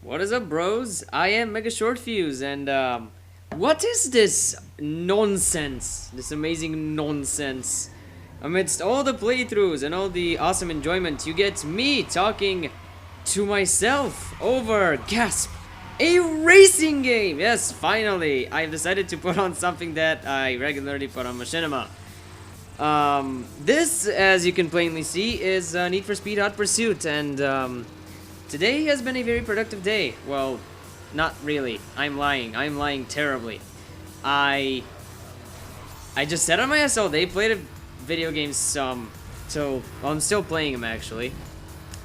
What is up, bros? I am Mega Short Fuse, and what is this nonsense? This amazing nonsense. Amidst all the playthroughs and all the awesome enjoyment, you get me talking to myself over, gasp, a racing game! Yes, finally, I've decided to put on something that I regularly put on Machinima. This, as you can plainly see, is Need for Speed Hot Pursuit, and today has been a very productive day. Well, not really. I'm lying terribly. I just sat on my ass all day, played a video game some, so well, I'm still playing them actually.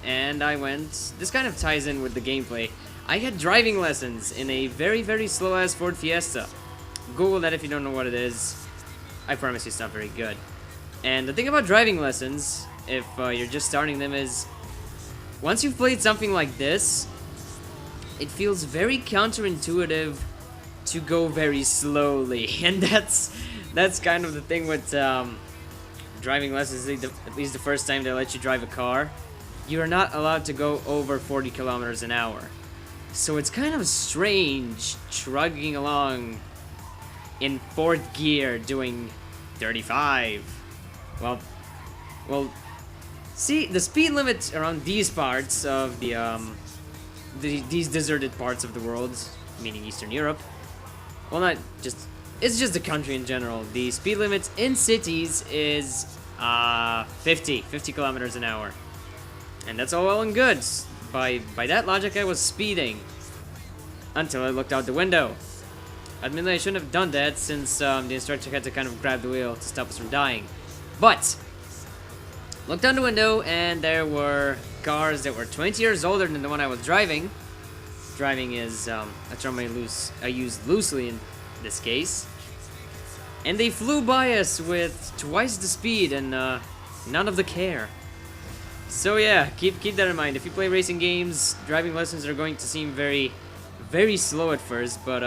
And I went. This kind of ties in with the gameplay. I had driving lessons in a very slow ass Ford Fiesta. Google that if you don't know what it is. I promise you it's not very good. And the thing about driving lessons, if you're just starting them, is once you've played something like this, it feels very counterintuitive to go very slowly, and that's kind of the thing with driving lessons. At least the first time they let you drive a car, you're not allowed to go over 40 kilometers an hour. So it's kind of strange trudging along in fourth gear doing 35. Well, see, the speed limit around these parts of these deserted parts of the world, meaning Eastern Europe, well, not just, it's just the country in general. The speed limit in cities is 50 kilometers an hour. And that's all well and good. By that logic, I was speeding until I looked out the window. Admittedly, I shouldn't have done that since the instructor had to kind of grab the wheel to stop us from dying. But looked out the window, and there were cars that were 20 years older than the one I was driving. Driving is a term I use loosely in this case. And they flew by us with twice the speed and none of the care. So yeah, keep that in mind. If you play racing games, driving lessons are going to seem very slow at first, but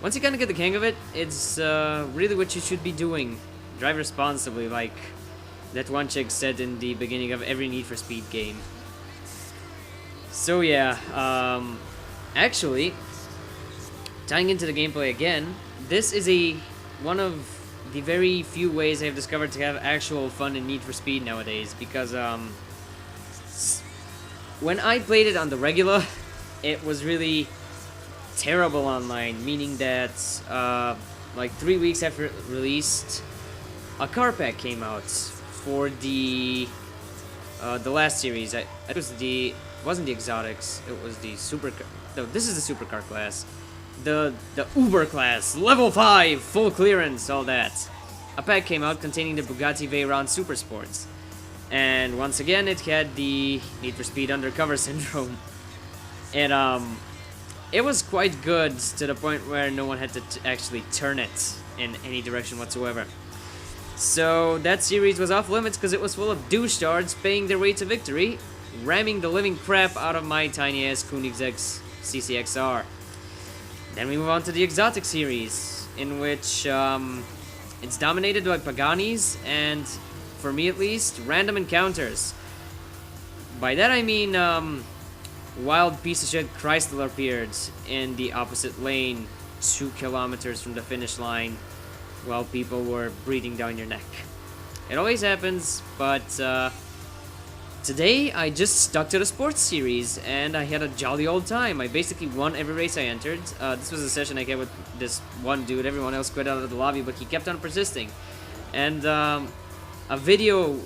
once you kind of get the hang of it, it's really what you should be doing. Drive responsibly, like that one chick said in the beginning of every Need for Speed game. So yeah, actually, tying into the gameplay again, this is one of the very few ways I've discovered to have actual fun in Need for Speed nowadays, because when I played it on the regular, it was really terrible online, meaning that like 3 weeks after it released, a car pack came out for the last series. It wasn't the exotics, it was the supercar. No, this is the supercar class. The Uber class, level 5, full clearance, all that. A pack came out containing the Bugatti Veyron Super Sports. And once again, it had the Need for Speed Undercover syndrome. And it was quite good to the point where no one had to actually turn it in any direction whatsoever. So that series was off limits because it was full of douche-tards paying their way to victory, ramming the living crap out of my tiny-ass Koenigsegg CCXR. Then we move on to the Exotic series, in which it's dominated by Paganis and, for me at least, random encounters. By that I mean, wild piece of shit Chrysler appeared in the opposite lane 2 kilometers from the finish line while people were breathing down your neck. It always happens, but today I just stuck to the sports series and I had a jolly old time. I basically won every race I entered. This was a session I had with this one dude. Everyone else quit out of the lobby, but he kept on persisting. And a video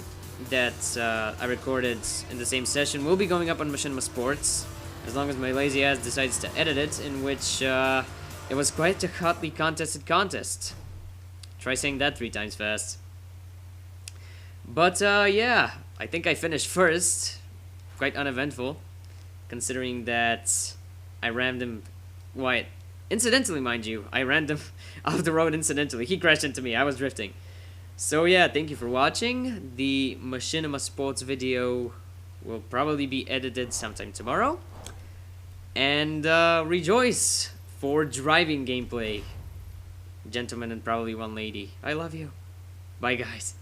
that I recorded in the same session will be going up on Machinima Sports, as long as my lazy ass decides to edit it, in which it was quite a hotly contested contest. Try saying that 3 times fast. But yeah, I think I finished first. Quite uneventful, considering that I rammed him. Why, incidentally, mind you, I rammed him off the road incidentally. He crashed into me. I was drifting. So yeah, thank you for watching. The Machinima Sports video will probably be edited sometime tomorrow. And rejoice for driving gameplay. Gentlemen and probably one lady. I love you. Bye, guys.